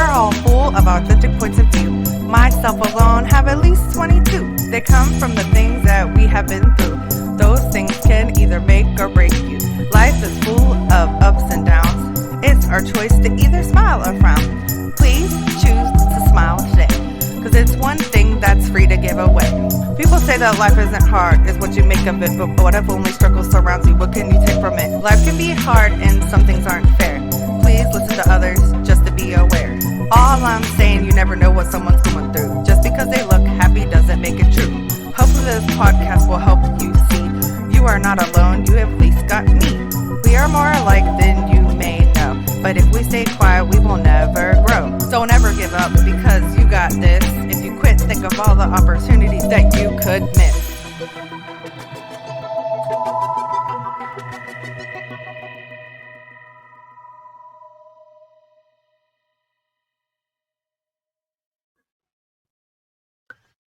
are all full of authentic points of view. Myself alone have at least 22. They come from the things that we have been through. Those things can either make or break you. Life is full of ups and downs. It's our choice to either smile or frown. Please choose to smile today, because it's one thing that's free to give away. People say that life isn't hard, it's what you make of it, but what if only struggle surrounds you? What can you take from it? Life can be hard and some things aren't fair. Please listen to others just to be aware. All I'm saying, you never know what someone's going through. Just because they look happy doesn't make it true. Hopefully this podcast will help you see you are not alone, you at least got me. We are more alike than you may know, but if we stay quiet, we will never grow. Don't ever give up, because you got this. If you quit, think of all the opportunities that you could miss.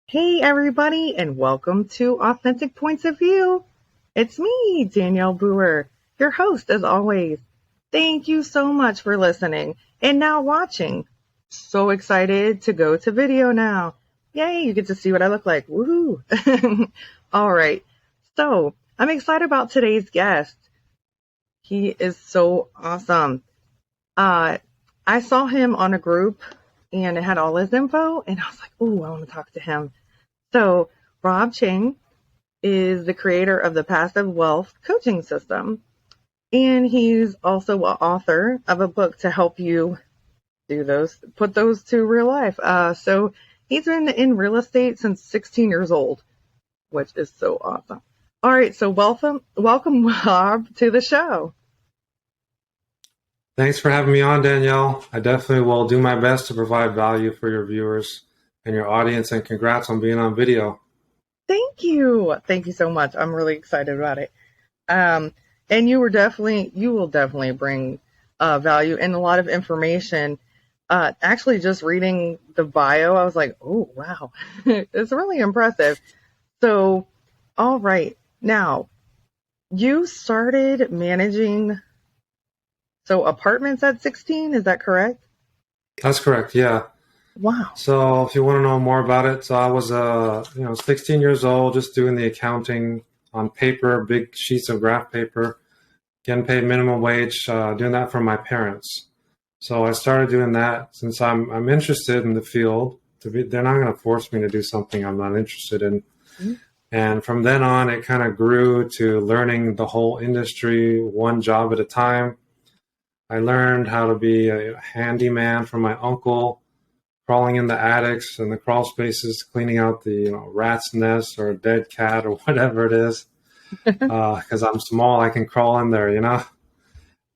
Hey everybody, and welcome to Authentic Points of View. It's me, Danielle Brewer, your host as always. Thank you so much for listening and now watching. So excited to go to video now. Yay, you get to see what I look like. Woohoo! All right, so I'm excited about today's guest. He is so awesome. I saw him on a group and it had all his info, and I was like, oh, I want to talk to him. So Rob Chang is the creator of the Passive Wealth Coaching System, and he's also an author of a book to help you put those to real life. So he's been in real estate since 16 years old, which is so awesome. All right, so welcome Rob to the show. Thanks for having me on, Danielle. I definitely will do my best to provide value for your viewers and your audience, and congrats on being on video. Thank you. Thank you so much. I'm really excited about it. And you will definitely bring value and a lot of information. Actually, just reading the bio, I was like, oh, wow. It's really impressive. So, all right. Now, you started managing apartments at 16, is that correct? That's correct, yeah. Wow. So if you want to know more about it, so I was 16 years old, just doing the accounting on paper, big sheets of graph paper, getting paid minimum wage, doing that for my parents. So I started doing that since I'm interested in the field. They're not going to force me to do something I'm not interested in. Mm-hmm. And from then on, it kind of grew to learning the whole industry, one job at a time. I learned how to be a handyman from my uncle, crawling in the attics and the crawl spaces, cleaning out the rat's nest or a dead cat or whatever it is. Because I'm small, I can crawl in there,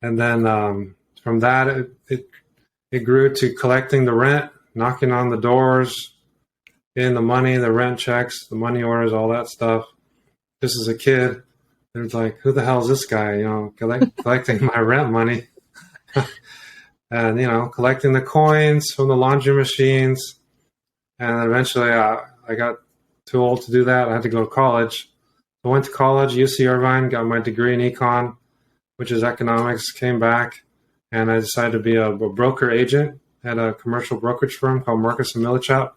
And then from that, it grew to collecting the rent, knocking on the doors, getting the money, the rent checks, the money orders, all that stuff. Just as a kid, it was like, who the hell is this guy? Collecting my rent money. And, collecting the coins from the laundry machines. And eventually I got too old to do that. I had to go to college. I went to college, UC Irvine, got my degree in econ, which is economics, came back, and I decided to be a broker agent at a commercial brokerage firm called Marcus & Millichap.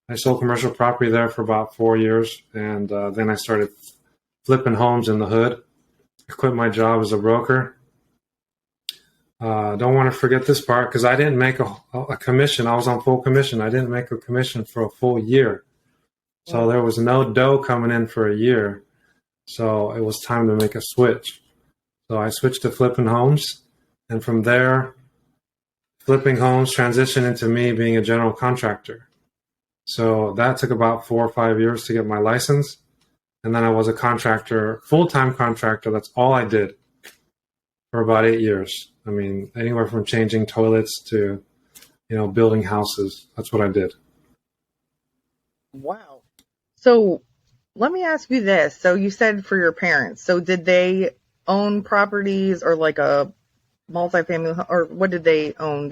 I sold commercial property there for about 4 years, and then I started flipping homes in the hood. I quit my job as a broker. Don't want to forget this part because I didn't make a commission. I was on full commission. I didn't make a commission for a full year. So there was no dough coming in for a year. So it was time to make a switch. So I switched to flipping homes. And from there, flipping homes transitioned into me being a general contractor. So that took about 4 or 5 years to get my license. And then I was a contractor, full-time contractor. That's all I did for about 8 years. I mean, anywhere from changing toilets to, building houses. That's what I did. Wow. So let me ask you this. So you said for your parents. So did they own properties or like a multifamily, or what did they own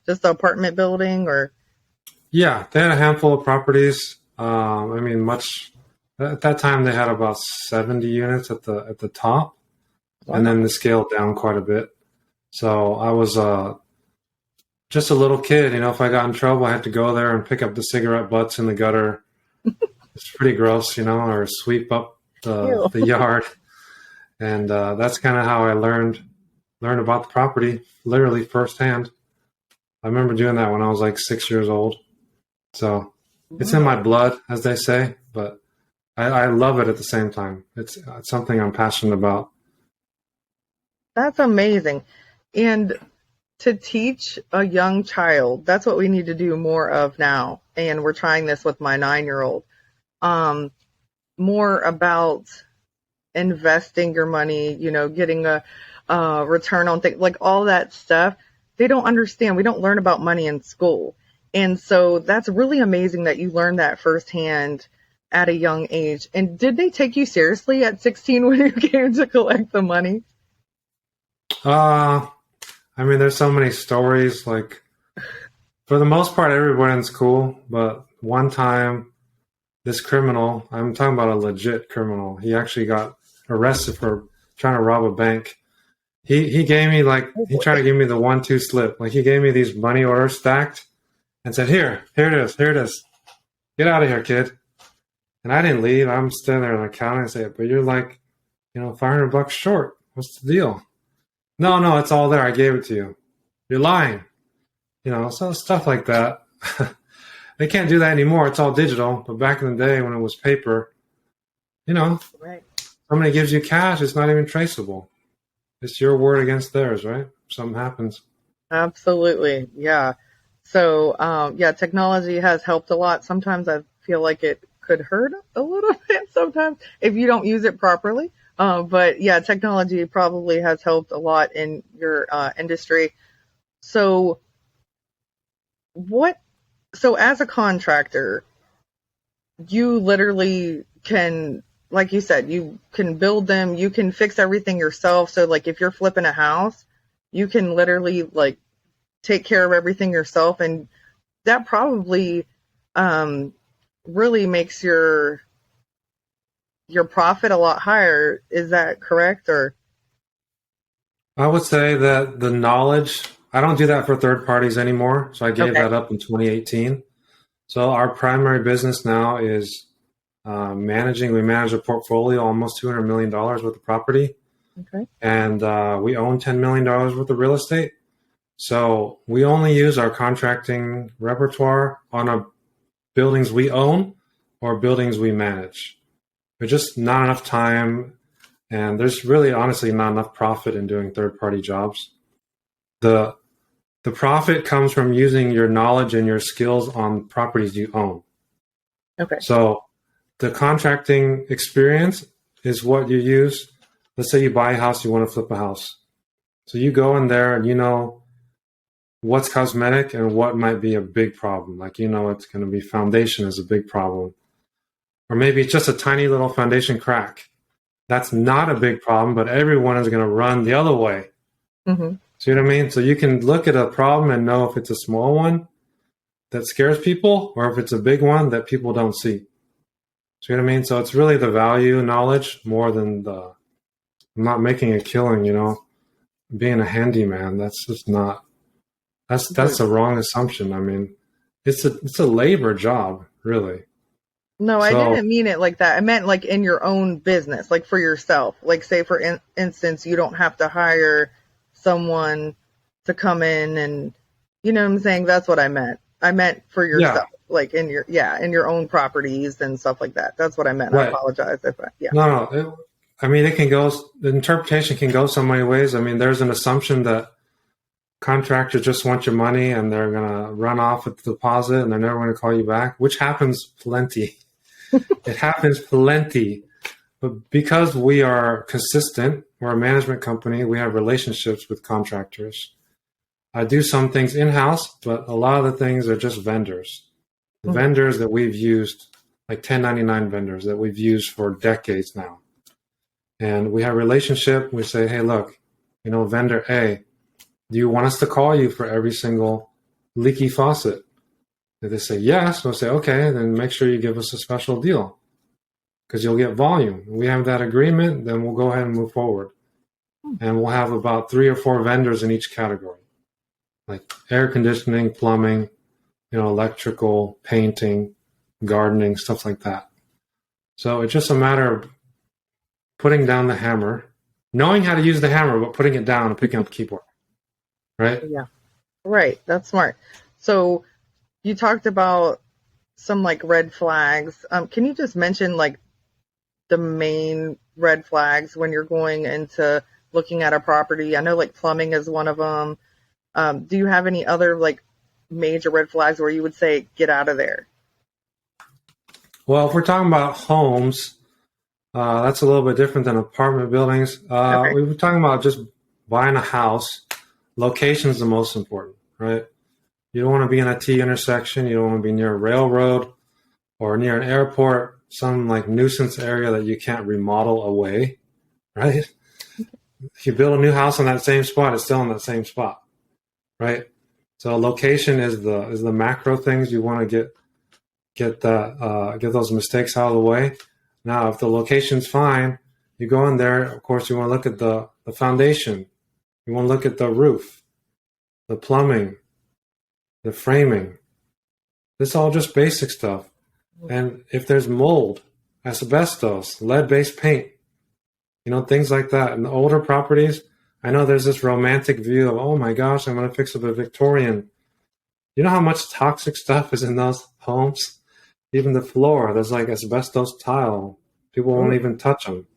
just the apartment building or? Yeah, they had a handful of properties. At that time they had about 70 units at the top. Wow. And then they scaled down quite a bit. So I was just a little kid, if I got in trouble, I had to go there and pick up the cigarette butts in the gutter. It's pretty gross, or sweep up Ew. the yard. And that's kind of how I learned about the property, literally firsthand. I remember doing that when I was like 6 years old. So it's in my Wow. blood, as they say, but I love it at the same time. It's something I'm passionate about. That's amazing. And to teach a young child, that's what we need to do more of now. And we're trying this with my 9-year-old. Um, More about investing your money, getting a return on things, like all that stuff. They don't understand. We don't learn about money in school. And so that's really amazing that you learned that firsthand at a young age. And did they take you seriously at 16 when you came to collect the money? Uh, I mean, there's so many stories. Like, for the most part, everyone's cool. But one time, this criminal, I'm talking about a legit criminal, he actually got arrested for trying to rob a bank. He gave me Oh he boy. tried to give me the 1-2 slip. Like, he gave me these money orders stacked and said, here it is. Get out of here, kid. And I didn't leave. I'm standing there in the counter and say, but you're like, $500 short. What's the deal? No, it's all there. I gave it to you. You're lying. So stuff like that. They can't do that anymore. It's all digital. But back in the day when it was paper, you know, Right. somebody gives you cash, it's not even traceable. It's your word against theirs, right? Something happens. Absolutely. Yeah. So, yeah, technology has helped a lot. Sometimes I feel like it could hurt a little bit sometimes if you don't use it properly. But yeah, technology probably has helped a lot in your industry. So, what, so as a contractor, you literally can, like you said, you can build them, you can fix everything yourself. So, like, if you're flipping a house, you can literally, like, take care of everything yourself, and that probably um, really makes your profit a lot higher. Is that correct? Or I would say that the knowledge, I don't do that for third parties anymore. So I gave okay, that up in 2018. So our primary business now is managing. We manage a portfolio, almost $200 million worth of property. okay, And we own $10 million worth of real estate. So we only use our contracting repertoire on buildings we own or buildings we manage. There's just not enough time, and there's really honestly not enough profit in doing third-party jobs. The the profit comes from using your knowledge and your skills on properties you own. okay, So the contracting experience is what you use. Let's say you buy a house, you want to flip a house. So you go in there and you know what's cosmetic and what might be a big problem. Like, it's going to be foundation is a big problem. Or maybe it's just a tiny little foundation crack. That's not a big problem, but everyone is going to run the other way. hmm, See what I mean? So you can look at a problem and know if it's a small one that scares people or if it's a big one that people don't see. See what I mean? So it's really the value knowledge more than I'm not making a killing, being a handyman. That's just not, that's a wrong assumption. I mean, it's a labor job, really. no, I So didn't mean it like that. I meant like in your own business, like for yourself. Like, say for instance, you don't have to hire someone to come in, and you know what I'm saying? That's what I meant. I meant for yeah, yourself, like in your own properties and stuff like that. That's what I meant. I right. apologize if yeah. No. I mean, it can go, the interpretation can go so many ways. I mean, there's an assumption that contractors just want your money and they're going to run off with the deposit and they're never going to call you back, which happens plenty. It happens plenty. But because we are consistent, we're a management company, we have relationships with contractors. I do some things in-house, but a lot of the things are just vendors. The Mhm. vendors that we've used, like 1099 vendors that we've used for decades now. And we have a relationship. We say, hey, look, vendor A, do you want us to call you for every single leaky faucet? If they say yes, we'll say, okay, then make sure you give us a special deal because you'll get volume. We have that agreement, then we'll go ahead and move forward. And we'll have about 3 or 4 vendors in each category. like air conditioning, plumbing, electrical, painting, gardening, stuff like that. So it's just a matter of putting down the hammer, knowing how to use the hammer, but putting it down and picking up the keyboard, right? Yeah. Right. That's smart. So you talked about some like red flags. Can you just mention like the main red flags when you're going into looking at a property? I know like plumbing is one of them. Do you have any other like major red flags where you would say get out of there? Well, if we're talking about homes, that's a little bit different than apartment buildings. Okay. We were talking about just buying a house. Location is the most important, right? You don't want to be in a T intersection. You don't want to be near a railroad or near an airport, some like nuisance area that you can't remodel away, right? If you build a new house on that same spot, it's still in that same spot, right? So location is the macro things you want to get those mistakes out of the way. Now, if the location's fine, you go in there. Of course, you want to look at the foundation. You want to look at the roof, the plumbing, the framing. This is all just basic stuff. And if there's mold, asbestos, lead-based paint, things like that. In the older properties, I know there's this romantic view of, oh my gosh, I'm going to fix up a Victorian. You know how much toxic stuff is in those homes? Even the floor, there's like asbestos tile. People won't even touch them.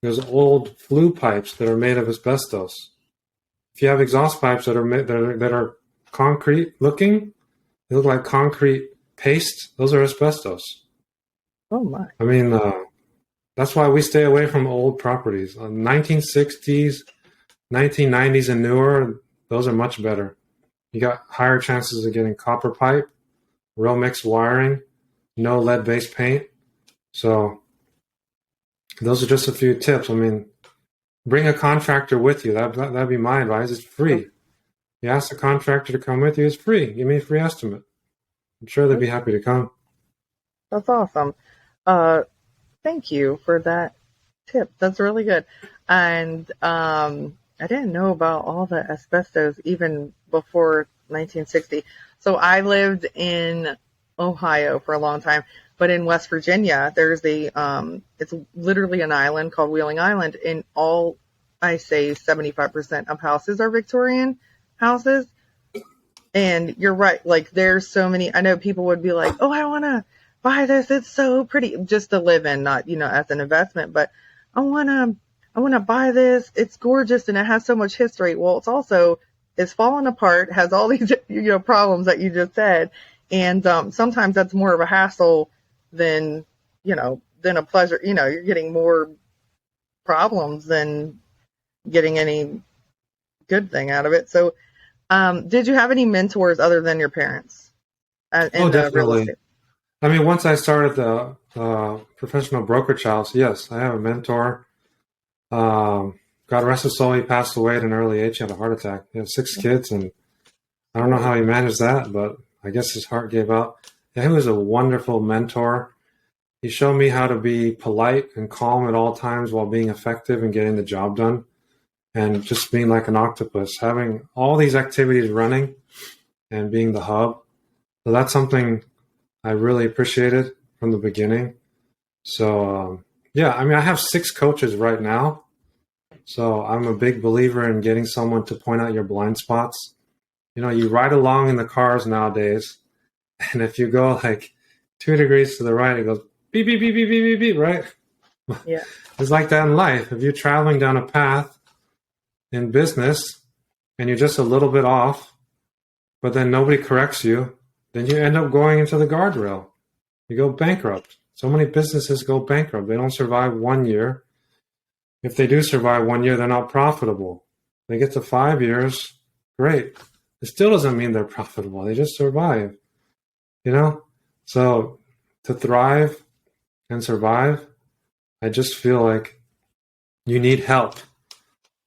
There's old flue pipes that are made of asbestos. If you have exhaust pipes that are concrete looking, they look like concrete paste. Those are asbestos. Oh my. I mean, that's why we stay away from old properties. 1960s, 1990s, and newer, those are much better. You got higher chances of getting copper pipe, real mixed wiring, no lead-based paint. So those are just a few tips. I mean, bring a contractor with you. That'd be my advice. It's free. You ask the contractor to come with you. It's free. Give me a free estimate. I'm sure they'd be happy to come. That's awesome. Thank you for that tip. That's really good. And I didn't know about all the asbestos even before 1960. So I lived in Ohio for a long time, but in West Virginia, there's it's literally an island called Wheeling Island, and all I say 75% of houses are Victorian houses. And you're right. Like there's so many, I know people would be like, oh, I want to buy this. It's so pretty just to live in, not, as an investment, but I want to buy this. It's gorgeous. And it has so much history. Well, it's falling apart, has all these, problems that you just said. And, sometimes that's more of a hassle than a pleasure. You're getting more problems than getting any good thing out of it. So, did you have any mentors other than your parents in the real Definitely. estate? I mean, once I started the professional brokerage house, yes, I have a mentor. God rest his soul, he passed away at an early age. He had a heart attack. He had 6 kids, and I don't know how he managed that, but I guess his heart gave out. Yeah, he was a wonderful mentor. He showed me how to be polite and calm at all times while being effective and getting the job done, and just being like an octopus, having all these activities running and being the hub. So that's something I really appreciated from the beginning. So, I mean, I have 6 coaches right now. So I'm a big believer in getting someone to point out your blind spots. You ride along in the cars nowadays, and if you go like 2 degrees to the right, it goes beep, beep, beep, beep, beep, beep, beep, right? Yeah. It's like that in life. If you're traveling down a path in business and you're just a little bit off, but then nobody corrects you, then you end up going into the guardrail. You go bankrupt. So many businesses go bankrupt. They don't survive 1 year. If they do survive 1 year, they're not profitable. They get to 5 years, great. It still doesn't mean they're profitable. They just survive, So to thrive and survive, I just feel like you need help.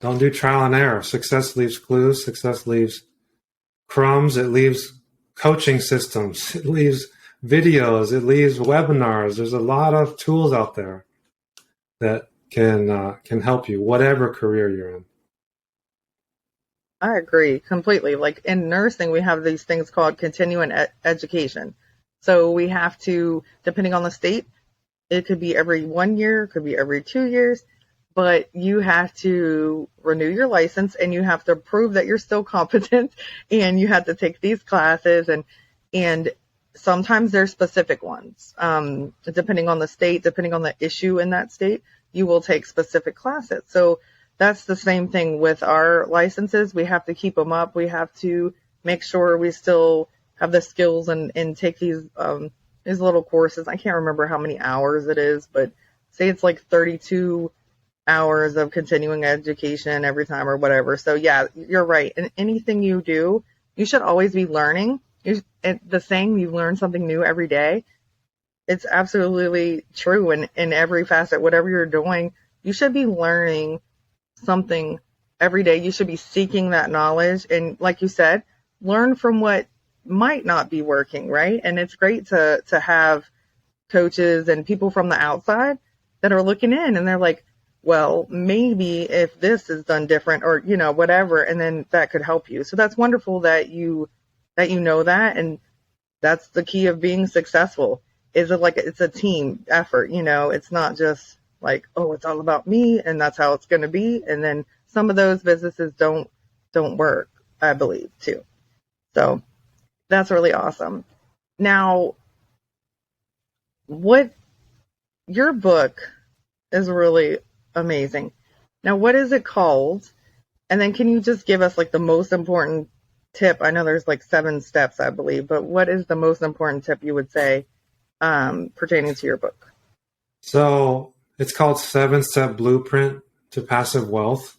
Don't do trial and error. Success leaves clues. Success leaves crumbs. It leaves coaching systems. It leaves videos. It leaves webinars. There's a lot of tools out there that can help you, whatever career you're in. I agree completely. Like in nursing, we have these things called continuing education. So we have to, depending on the state, it could be every 1 year, it could be every 2 years, but you have to renew your license and you have to prove that you're still competent and you have to take these classes and sometimes there's specific ones. Depending on the state, depending on the issue in that state, you will take specific classes. So that's the same thing with our licenses. We have to keep them up. We have to make sure we still have the skills and take these little courses. I can't remember how many hours it is, but say it's like 32 hours of continuing education every time or whatever. So yeah, you're right. And anything you do, you should always be learning. The saying, you learn something new every day. It's absolutely true in every facet. Whatever you're doing, you should be learning something every day. You should be seeking that knowledge. And like you said, learn from what might not be working, right? And it's great to have coaches and people from the outside that are looking in and they're like, well, maybe if this is done different or, whatever, and then that could help you. So that's wonderful that you know that. And that's the key of being successful. Is it like it's a team effort, it's not just like, oh, it's all about me and that's how it's going to be. And then some of those businesses don't work, I believe, too. So that's really awesome. Now, what your book is really amazing. Now, what is it called? And then can you just give us like the most important tip? I know there's like 7 steps, I believe, but what is the most important tip you would say pertaining to your book? So it's called 7-Step Blueprint to Passive Wealth,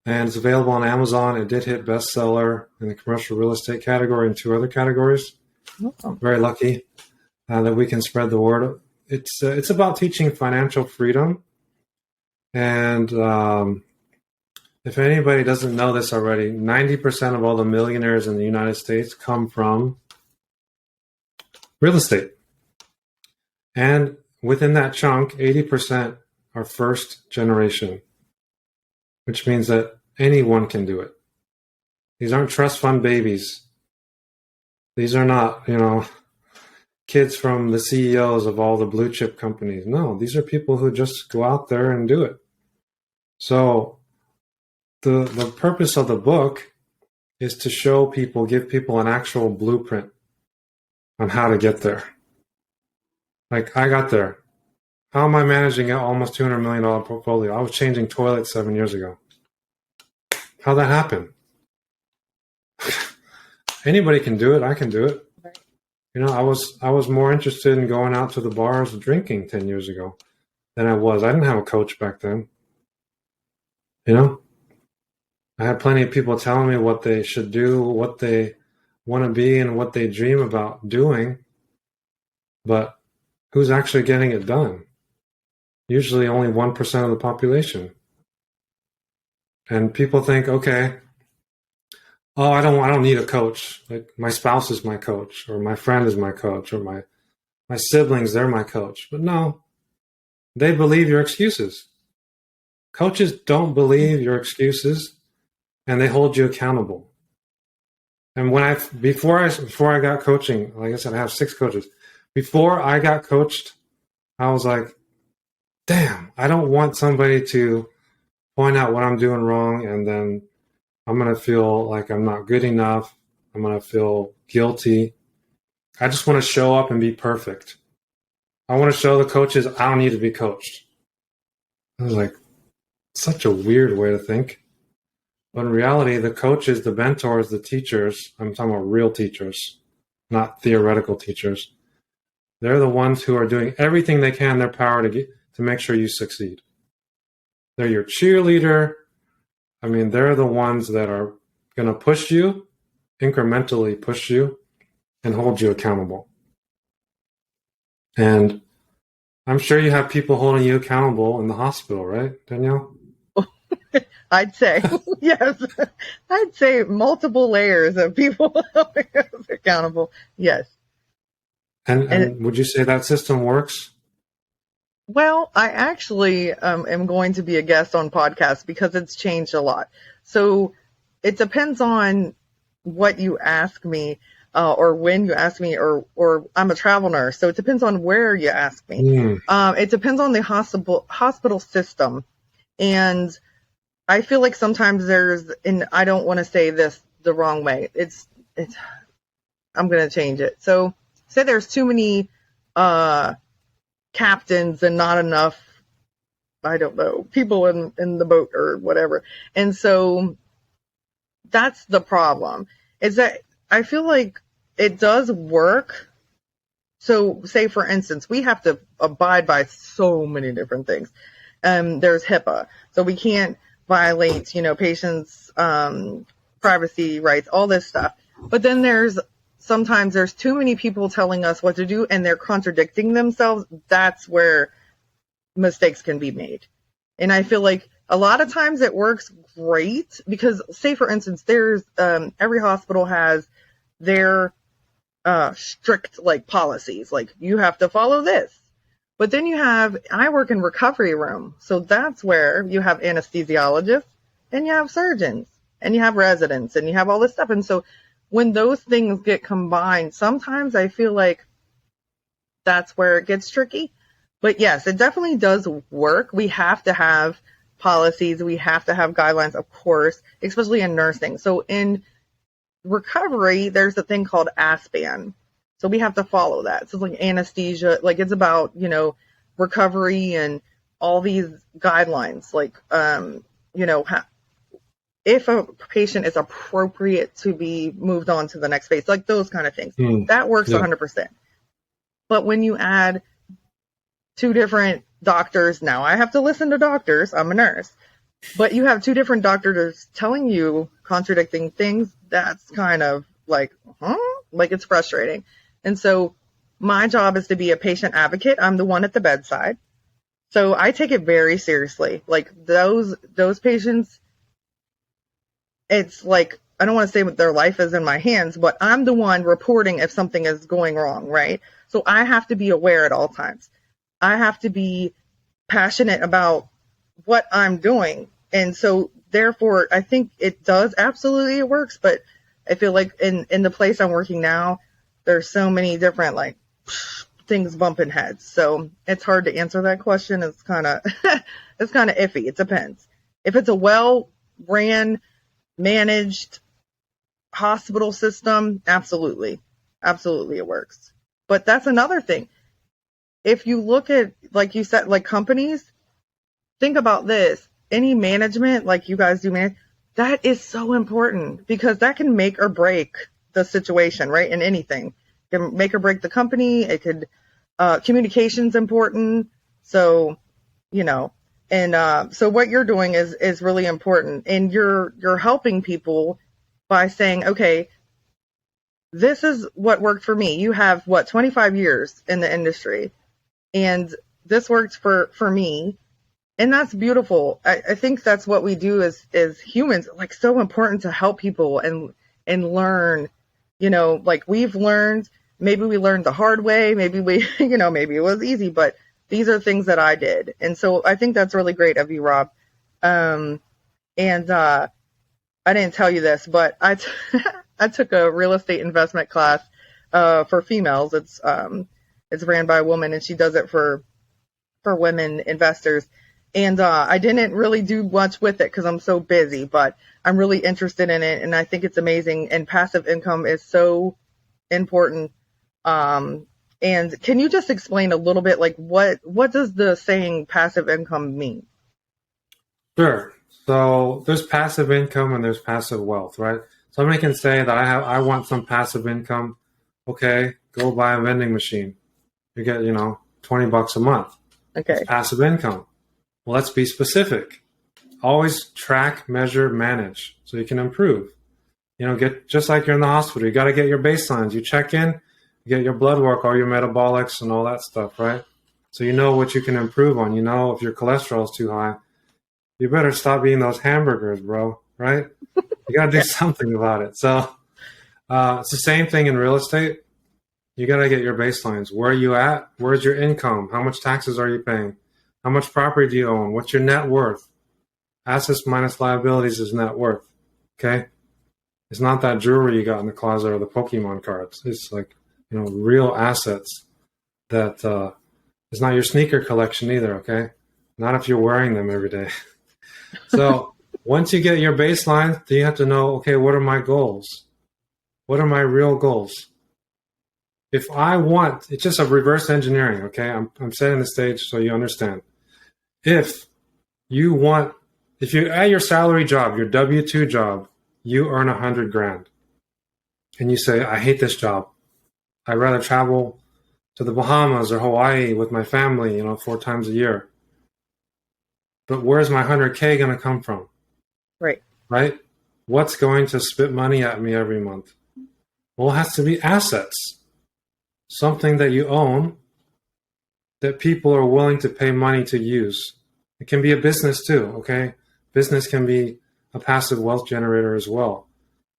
and it's available on Amazon. It did hit bestseller in the commercial real estate category and 2 other categories. Awesome. Very lucky that we can spread the word. It's about teaching financial freedom. And if anybody doesn't know this already, 90% of all the millionaires in the United States come from real estate. And within that chunk, 80% are first generation, which means that anyone can do it. These aren't trust fund babies. These are not, kids from the CEOs of all the blue chip companies. No, these are people who just go out there and do it. So the purpose of the book is to show people, give people an actual blueprint on how to get there. Like I got there. How am I managing an almost $200 million portfolio? I was changing toilets 7 years ago. How'd that happen? Anybody can do it. I can do it. I was more interested in going out to the bars and drinking 10 years ago than I was. I didn't have a coach back then. I had plenty of people telling me what they should do, what they want to be, and what they dream about doing. But who's actually getting it done? Usually only 1% of the population. And people think, okay, oh, I don't need a coach. Like my spouse is my coach, or my friend is my coach, or my siblings, they're my coach. But no, they believe your excuses. Coaches don't believe your excuses, and they hold you accountable. And before I got coaching, like I said, I have 6 coaches. Before I got coached, I was like, damn, I don't want somebody to point out what I'm doing wrong, and then I'm going to feel like I'm not good enough. I'm going to feel guilty. I just want to show up and be perfect. I want to show the coaches I don't need to be coached. I was like, such a weird way to think. But in reality, the coaches, the mentors, the teachers, I'm talking about real teachers, not theoretical teachers. They're the ones who are doing everything they can in their power to make sure you succeed. They're your cheerleader. I mean, they're the ones that are going to push you, incrementally push you, and hold you accountable. And I'm sure you have people holding you accountable in the hospital, right, Danielle? I'd say, yes. I'd say multiple layers of people accountable. Yes. And would you say that system works? Well, I actually am going to be a guest on podcasts because it's changed a lot. So it depends on what you ask me, or when you ask me, or I'm a travel nurse, so it depends on where you ask me. Mm. It depends on the hospital system, and I feel like sometimes and I don't want to say this the wrong way. It's I'm gonna change it. So say there's too many captains and not enough, I don't know, people in the boat or whatever, and so that's the problem. Is that I feel like it does work. So say for instance, we have to abide by so many different things. There's HIPAA, so we can't violate, patients' privacy rights, all this stuff. But then sometimes there's too many people telling us what to do and they're contradicting themselves. That's where mistakes can be made. And I feel like a lot of times it works great because, say for instance, there's every hospital has their strict like policies, like you have to follow this. But then I work in recovery room, so that's where you have anesthesiologists and you have surgeons and you have residents and you have all this stuff. And so when those things get combined, sometimes I feel like that's where it gets tricky. But yes, it definitely does work. We have to have policies. We have to have guidelines, of course, especially in nursing. So in recovery, there's a thing called ASPAN. So we have to follow that. So it's like anesthesia, like it's about, recovery and all these guidelines, like, if a patient is appropriate to be moved on to the next phase, like those kind of things. That works 100%. But when you add two different doctors, now I have to listen to doctors, I'm a nurse, but you have two different doctors telling you contradicting things, that's kind of like, like it's frustrating. And so my job is to be a patient advocate. I'm the one at the bedside. So I take it very seriously. Like those patients, it's like, I don't want to say what their life is in my hands, but I'm the one reporting if something is going wrong, right? So I have to be aware at all times. I have to be passionate about what I'm doing. And so therefore, I think it does absolutely, it works. But I feel like in the place I'm working now, there's so many different like things bumping heads. So it's hard to answer that question. It's kind of it's kind of iffy. It depends. If it's a well ran, managed hospital system, absolutely it works. But that's another thing. If you look at, like you said, like companies, think about this. Any management, like you guys do, that is so important because that can make or break the situation, right? In anything, it can make or break the company. It could, communication's important. So, and so what you're doing is really important, and you're helping people by saying, okay, this is what worked for me. You have 25 years in the industry, and this worked for me. And that's beautiful. I think that's what we do as humans, like so important to help people and learn, like we've learned, maybe we learned the hard way, maybe we, maybe it was easy, but these are things that I did. And so I think that's really great of you, Rob. And I didn't tell you this, but I took a real estate investment class for females. It's ran by a woman, and she does it for women investors. And I didn't really do much with it because I'm so busy, but I'm really interested in it, and I think it's amazing. And passive income is so important. And can you just explain a little bit, like what does the saying passive income mean? Sure. So there's passive income and there's passive wealth, right? Somebody can say that I want some passive income. Okay, go buy a vending machine. You get, $20 a month. Okay. It's passive income. Well, let's be specific. Always track, measure, manage so you can improve. Get just like you're in the hospital. You got to get your baselines. You check in, you get your blood work, all your metabolics and all that stuff, right? So you know what you can improve on. If your cholesterol is too high, you better stop eating those hamburgers, bro, right? You got to do something about it. So it's the same thing in real estate. You got to get your baselines. Where are you at? Where's your income? How much taxes are you paying? How much property do you own? What's your net worth? Assets minus liabilities is net worth. Okay. It's not that jewelry you got in the closet or the Pokemon cards. It's like, real assets that it's not your sneaker collection either, okay? Not if you're wearing them every day. So once you get your baseline, then you have to know, okay, what are my goals? What are my real goals? If I want, it's just a reverse engineering, okay? I'm setting the stage so you understand. If you're at your salary job, your W-2 job, you earn 100 grand. And you say, I hate this job. I'd rather travel to the Bahamas or Hawaii with my family, 4 times a year. But where's my 100K going to come from? Right. Right? What's going to spit money at me every month? Well, it has to be assets. Something that you own that people are willing to pay money to use. It can be a business too, okay? Business can be a passive wealth generator as well.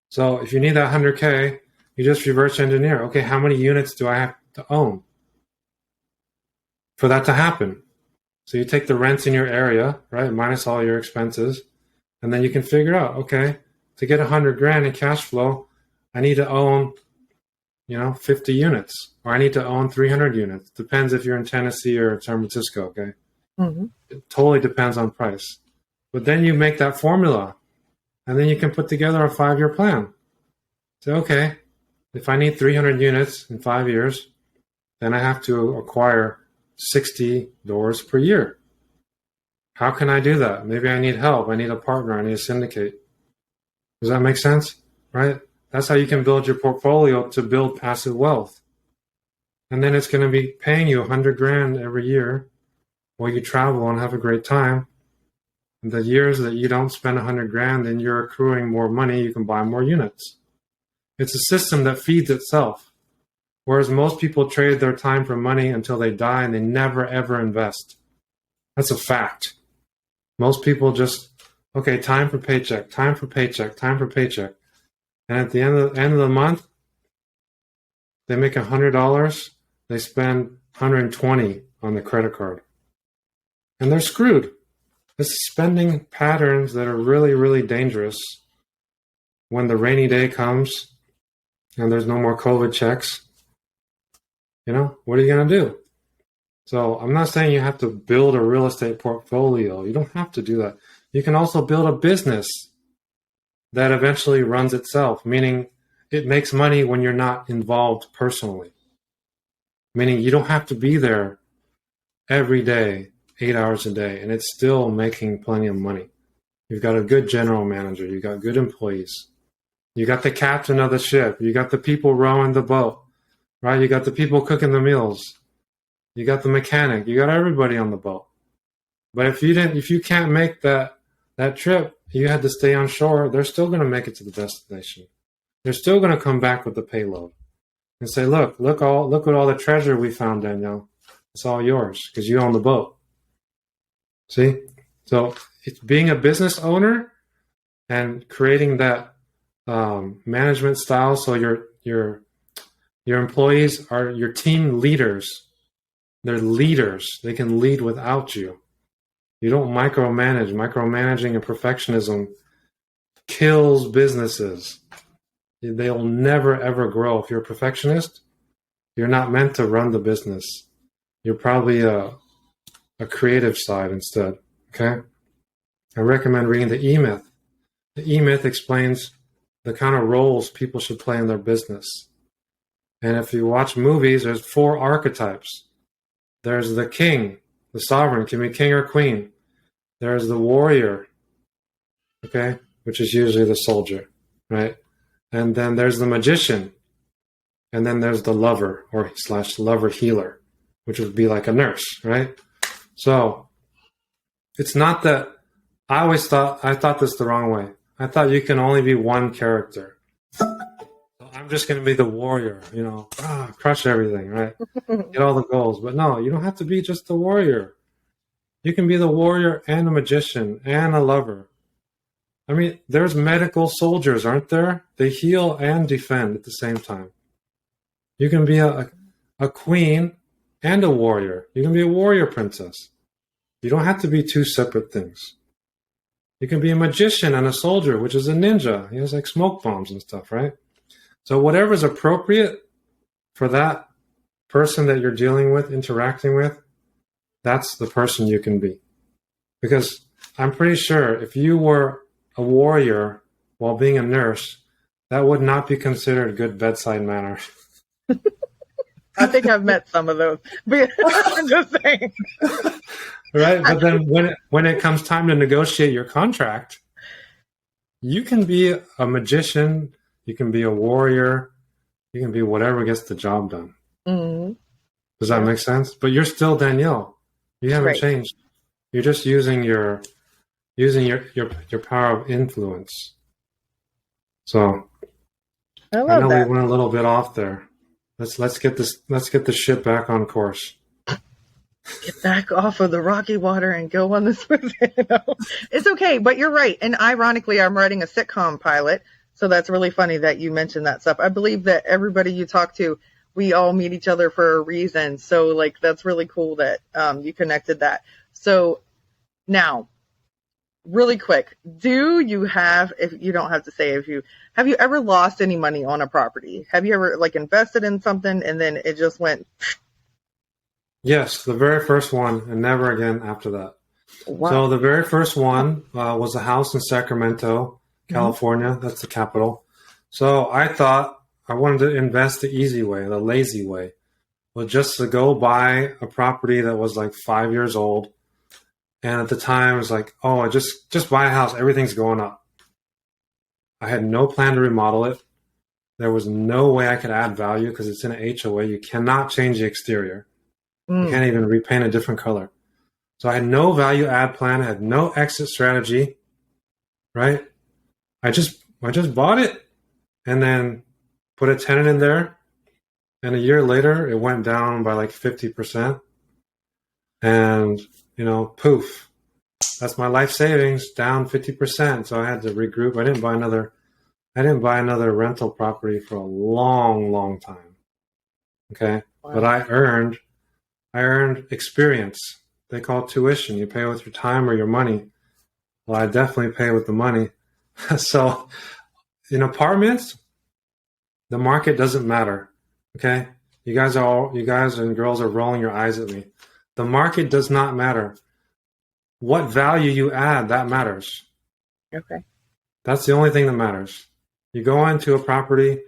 So if you need that 100K, you just reverse engineer. Okay, how many units do I have to own for that to happen? So you take the rents in your area, right, minus all your expenses, and then you can figure out, okay, to get 100 grand in cash flow, I need to own 50 units, or I need to own 300 units. Depends if you're in Tennessee or San Francisco, okay? Mm-hmm. It totally depends on price. But then you make that formula, and then you can put together a 5-year plan. Say, okay, if I need 300 units in 5 years, then I have to acquire 60 doors per year. How can I do that? Maybe I need help. I need a partner. I need a syndicate. Does that make sense? Right? That's how you can build your portfolio to build passive wealth. And then it's going to be paying you 100 grand every year while you travel and have a great time. And the years that you don't spend 100 grand, then you're accruing more money. You can buy more units. It's a system that feeds itself. Whereas most people trade their time for money until they die and they never, ever invest. That's a fact. Most people just, okay, time for paycheck, time for paycheck, time for paycheck. And at the end of the month, they make $100, they spend 120 on the credit card. And they're screwed. It's spending patterns that are really, really dangerous. When the rainy day comes and there's no more COVID checks, what are you going to do? So I'm not saying you have to build a real estate portfolio. You don't have to do that. You can also build a business that eventually runs itself, meaning it makes money when you're not involved personally. Meaning you don't have to be there every day, 8 hours a day, and it's still making plenty of money. You've got a good general manager. You've got good employees. You got the captain of the ship. You got the people rowing the boat, right? You got the people cooking the meals. You got the mechanic. You got everybody on the boat. But if you can't make that trip, you had to stay on shore, they're still going to make it to the destination. They're still going to come back with the payload and say, look at all the treasure we found, Danielle. It's all yours because you own the boat. See? So it's being a business owner and creating that management style so your employees are your team leaders. They're leaders. They can lead without you. You don't micromanage. Micromanaging and perfectionism kills businesses. They'll never, ever grow. If you're a perfectionist, you're not meant to run the business. You're probably a creative side instead, okay? I recommend reading the E-Myth. The E-Myth explains the kind of roles people should play in their business. And if you watch movies, there's 4 archetypes. There's the king, the sovereign, can be king or queen. There's the warrior, okay, which is usually the soldier, right? And then there's the magician. And then there's the lover or / lover healer, which would be like a nurse, right? So it's not that I thought this the wrong way. I thought you can only be one character. So I'm just going to be the warrior, crush everything, right? Get all the goals. But no, you don't have to be just the warrior. You can be the warrior and a magician and a lover. I mean, there's medical soldiers, aren't there? They heal and defend at the same time. You can be a queen and a warrior. You can be a warrior princess. You don't have to be 2 separate things. You can be a magician and a soldier, which is a ninja. He has like smoke bombs and stuff, right? So whatever is appropriate for that person that you're dealing with, interacting with, that's the person you can be. Because I'm pretty sure if you were a warrior while being a nurse, that would not be considered good bedside manner. I think I've met some of those. But I'm just saying. Right? But then when it comes time to negotiate your contract, you can be a magician, you can be a warrior, you can be whatever gets the job done. Mm-hmm. Does that make sense? But you're still Danielle. You haven't changed. You're just using your power of influence. So I know we went a little bit off there. Let's get the ship back on course. Get back off of the rocky water and go on this. It's okay, but you're right. And ironically, I'm writing a sitcom pilot, so that's really funny that you mentioned that stuff. I believe that everybody you talk to, we all meet each other for a reason. So like that's really cool that you connected that. So now, really quick, do you have, if you don't have to say, have you ever lost any money on a property? Have you ever like invested in something and then it just went? Yes, the very first one and never again after that. Wow. So the very first one was a house in Sacramento, California. Mm-hmm. That's the capital. So I thought I wanted to invest the easy way, the lazy way, was just to go buy a property that was like 5 years old. And at the time, it was like, oh, just buy a house. Everything's going up. I had no plan to remodel it. There was no way I could add value because it's in an HOA. You cannot change the exterior. You can't even repaint a different color. So I had no value add plan. I had no exit strategy, right? I just bought it and then put a tenant in there. And a year later, it went down by like 50%. And, poof, that's my life savings down 50%. So I had to regroup. I didn't buy another rental property for a long, long time. Okay. Wow. But I earned experience. They call it tuition. You pay with your time or your money. Well, I definitely pay with the money. So in apartments, the market doesn't matter. Okay. You guys and girls are rolling your eyes at me. The market does not matter. What value you add, that matters. Okay. That's the only thing that matters. You go into a property,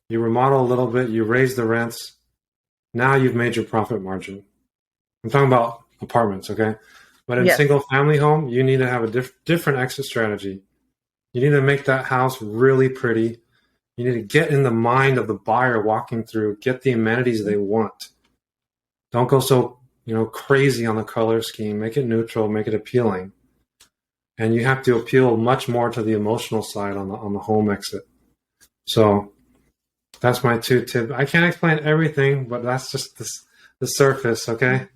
you remodel a little bit, you raise the rents. Now you've made your profit margin. I'm talking about apartments, okay? But in single family home, you need to have a different exit strategy. You need to make that house really pretty. You need to get in the mind of the buyer walking through, get the amenities they want. Don't go so, crazy on the color scheme. Make it neutral, make it appealing. And you have to appeal much more to the emotional side on the home exit. So that's my 2 tips. I can't explain everything, but that's just the surface, okay?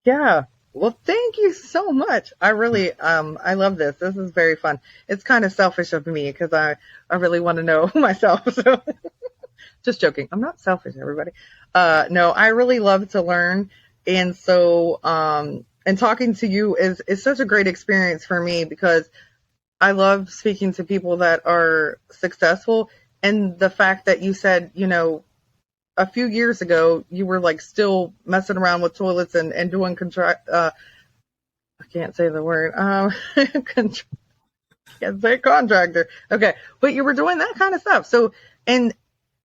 Yeah. Well, thank you so much. I really, I love this. This is very fun. It's kind of selfish of me because I really want to know myself. So just joking. I'm not selfish, everybody. No, I really love to learn. And so, and talking to you is such a great experience for me because I love speaking to people that are successful. And the fact that you said, a few years ago, you were like still messing around with toilets and doing I can't say the word. Can't say contractor. Okay. But you were doing that kind of stuff. So, and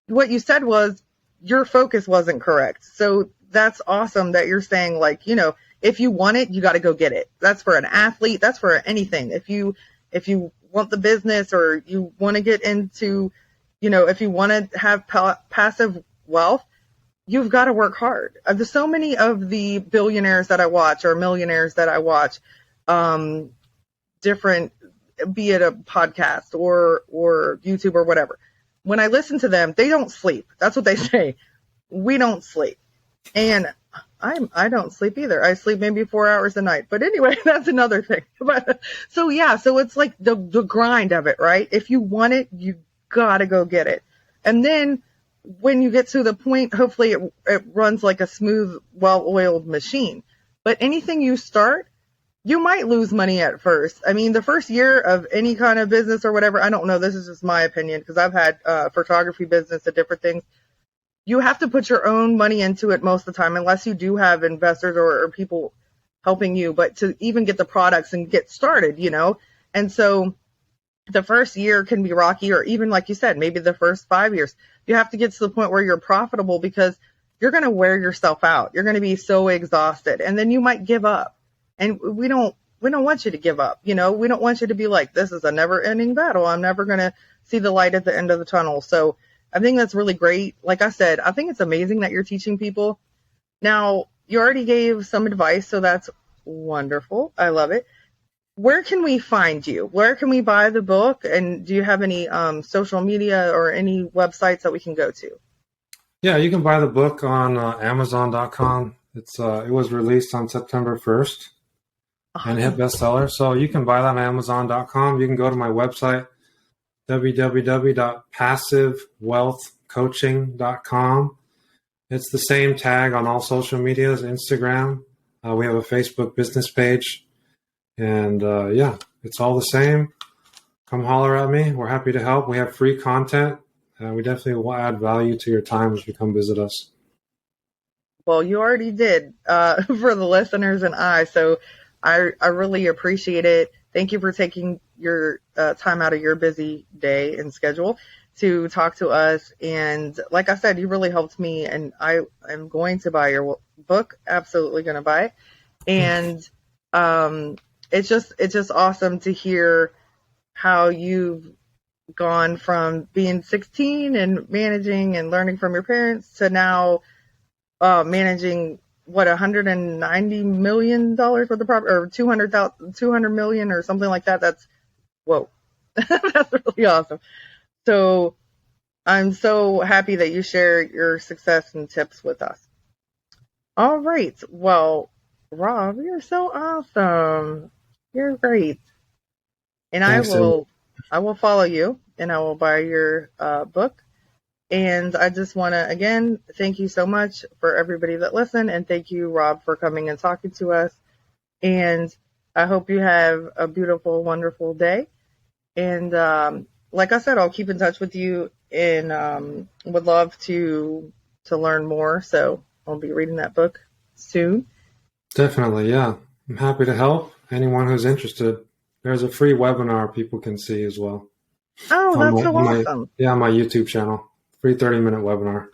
what you said was your focus wasn't correct. So that's awesome that you're saying like, if you want it, you got to go get it. That's for an athlete. That's for anything. If you want the business or you want to get into, if you want to have passive wealth, you've got to work hard. There's so many of the billionaires that I watch or millionaires that I watch, different, be it a podcast or YouTube or whatever. When I listen to them, they don't sleep. That's what they say. We don't sleep. And I don't sleep either. I sleep maybe 4 hours a night. But anyway, that's another thing. But so it's like the grind of it, right? If you want it, you got to go get it. And then when you get to the point, hopefully it runs like a smooth, well-oiled machine. But anything you start, you might lose money at first. I mean, the first year of any kind of business or whatever, I don't know. This is just my opinion because I've had photography business and different things. You have to put your own money into it most of the time, unless you do have investors or people helping you. But to even get the products and get started, and so the first year can be rocky, or even like you said, maybe the first 5 years, you have to get to the point where you're profitable because you're going to wear yourself out. You're going to be so exhausted, and then you might give up. And we don't want you to give up. We don't want you to be like, this is a never ending battle. I'm never going to see the light at the end of the tunnel. So I think that's really great. Like I said, I think it's amazing that you're teaching people. Now, you already gave some advice, so that's wonderful. I love it. Where can we find you? Where can we buy the book? And do you have any social media or any websites that we can go to? Yeah, you can buy the book on Amazon.com. It was released on September 1st and hit bestseller. So you can buy that on Amazon.com. You can go to my website, www.passivewealthcoaching.com. It's the same tag on all social medias, Instagram. We have a Facebook business page. And it's all the same. Come holler at me. We're happy to help. We have free content. We definitely will add value to your time if you come visit us. Well, you already did for the listeners and I. So I really appreciate it. Thank you for taking your time out of your busy day and schedule to talk to us. And like I said, you really helped me. And I am going to buy your book. Absolutely going to buy it. And it's just awesome to hear how you've gone from being 16 and managing and learning from your parents to now managing $190 million worth of property, or 200 million or something like that. That's whoa. That's really awesome. So I'm so happy that you share your success and tips with us. All right. Well, Rob, you're so awesome. You're great. And Thanks, I will follow you and I will buy your book. And I just want to, again, thank you so much for everybody that listened. And thank you, Rob, for coming and talking to us. And I hope you have a beautiful, wonderful day. And like I said, I'll keep in touch with you and would love to learn more. So I'll be reading that book soon. Definitely, yeah. I'm happy to help anyone who's interested. There's a free webinar people can see as well. Oh, that's so awesome. On my YouTube channel. Free 30-minute webinar.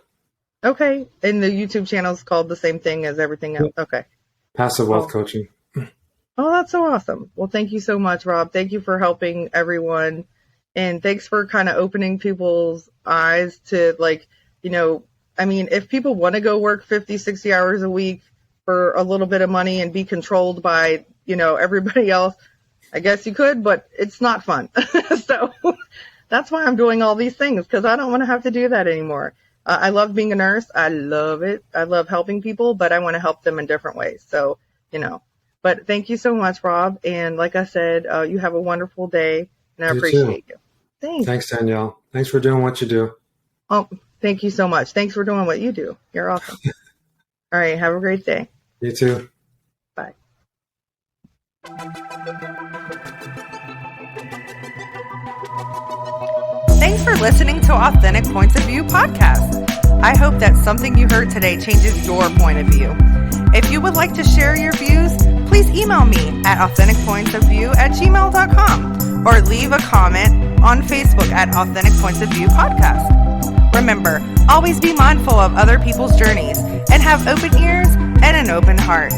Okay. And the YouTube channel is called the same thing as everything else. Okay. Passive Wealth Coaching. Oh, that's so awesome. Well, thank you so much, Rob. Thank you for helping everyone. And thanks for kind of opening people's eyes to if people want to go work 50, 60 hours a week for a little bit of money and be controlled by, everybody else, I guess you could, but it's not fun. So that's why I'm doing all these things, because I don't want to have to do that anymore. I love being a nurse. I love it. I love helping people, but I want to help them in different ways. So, but thank you so much, Rob. And like I said, you have a wonderful day, and I appreciate you. Thanks. Thanks, Danielle. Thanks for doing what you do. Oh, thank you so much. Thanks for doing what you do. You're awesome. All right. Have a great day. You too. Bye. Thanks for listening to Authentic Points of View podcast. I hope that something you heard today changes your point of view. If you would like to share your views, please email me at authenticpointsofview@gmail.com or leave a comment on Facebook at Authentic Points of View podcast. Remember, always be mindful of other people's journeys and have open ears and an open heart.